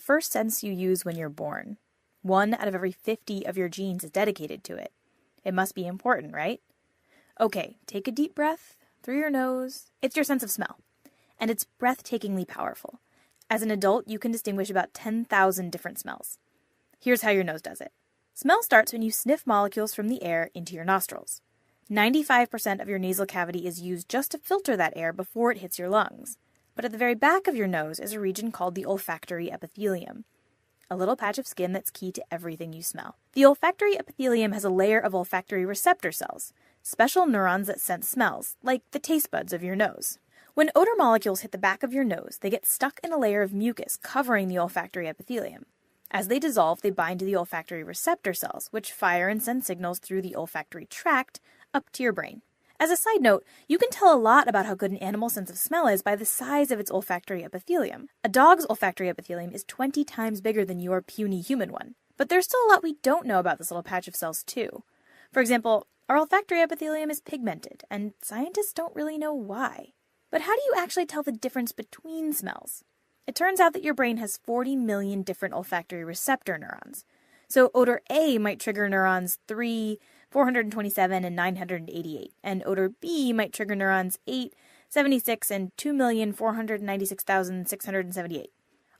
first sense you use when you're born. 1 out of every 50 of your genes is dedicated to it. It must be important, right? Okay, take a deep breath through your nose. It's your sense of smell, and it's breathtakingly powerful. As an adult, you can distinguish about 10,000 different smells. Here's how your nose does it. Smell starts when you sniff molecules from the air into your nostrils. 95% of your nasal cavity is used just to filter that air before it hits your lungs. But at the very back of your nose is a region called the olfactory epithelium, a little patch of skin that's key to everything you smell. The olfactory epithelium has a layer of olfactory receptor cells, special neurons that sense smells, like the taste buds of your nose. When odor molecules hit the back of your nose, they get stuck in a layer of mucus covering the olfactory epithelium. As they dissolve, they bind to the olfactory receptor cells, which fire and send signals through the olfactory tract up to your brain. As a side note, you can tell a lot about how good an animal's sense of smell is by the size of its olfactory epithelium. A dog's olfactory epithelium is 20 times bigger than your puny human one. But there's still a lot we don't know about this little patch of cells, too. For example, our olfactory epithelium is pigmented, and scientists don't really know why. But how do you actually tell the difference between smells? It turns out that your brain has 40 million different olfactory receptor neurons. So odor A might trigger neurons 3, 427, and 988, and odor B might trigger neurons 8, 76, and 2,496,678.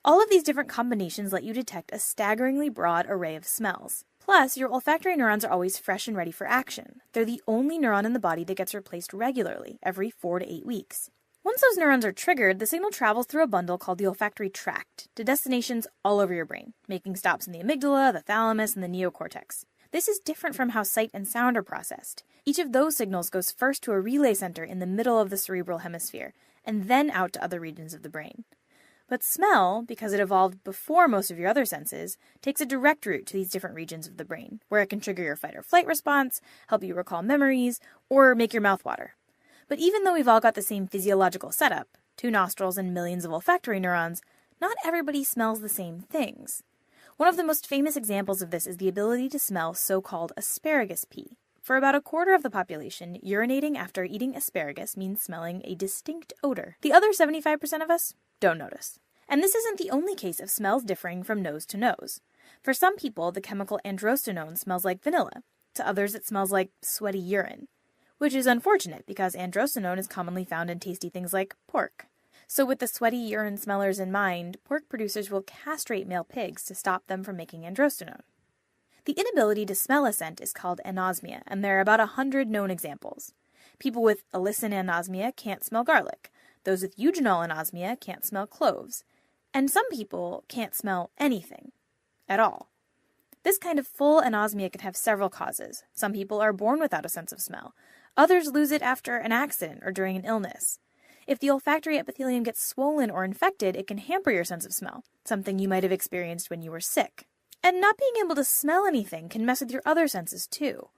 All of these different combinations let you detect a staggeringly broad array of smells. Plus, your olfactory neurons are always fresh and ready for action. They're the only neuron in the body that gets replaced regularly, every 4 to 8 weeks. Once those neurons are triggered, the signal travels through a bundle called the olfactory tract to destinations all over your brain, making stops in the amygdala, the thalamus, and the neocortex. This is different from how sight and sound are processed. Each of those signals goes first to a relay center in the middle of the cerebral hemisphere, and then out to other regions of the brain. But smell, because it evolved before most of your other senses, takes a direct route to these different regions of the brain, where it can trigger your fight or flight response, help you recall memories, or make your mouth water. But even though we've all got the same physiological setup, 2 nostrils and millions of olfactory neurons, not everybody smells the same things. One of the most famous examples of this is the ability to smell so-called asparagus pea. For about a quarter of the population, urinating after eating asparagus means smelling a distinct odor. The other 75% of us don't notice. And this isn't the only case of smells differing from nose to nose. For some people, the chemical androstenone smells like vanilla. To others, it smells like sweaty urine. Which is unfortunate because androstenone is commonly found in tasty things like pork. So with the sweaty urine smellers in mind, pork producers will castrate male pigs to stop them from making androstenone. The inability to smell a scent is called anosmia, and there are about 100 known examples. People with allicin anosmia can't smell garlic. Those with eugenol anosmia can't smell cloves. And some people can't smell anything at all. This kind of full anosmia can have several causes. Some people are born without a sense of smell. Others lose it after an accident or during an illness. If the olfactory epithelium gets swollen or infected, it can hamper your sense of smell, something you might have experienced when you were sick. And not being able to smell anything can mess with your other senses too.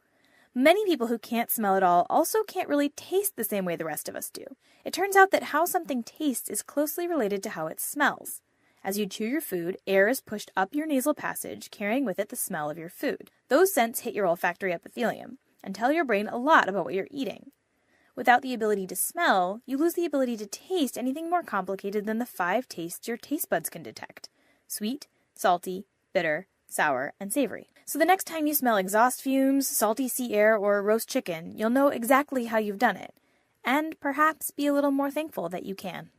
Many people who can't smell at all also can't really taste the same way the rest of us do. It turns out that how something tastes is closely related to how it smells. As you chew your food, air is pushed up your nasal passage, carrying with it the smell of your food. Those scents hit your olfactory epithelium and tell your brain a lot about what you're eating. Without the ability to smell, you lose the ability to taste anything more complicated than the 5 tastes your taste buds can detect: sweet, salty, bitter, sour, and savory. So the next time you smell exhaust fumes, salty sea air, or roast chicken, you'll know exactly how you've done it, and perhaps be a little more thankful that you can.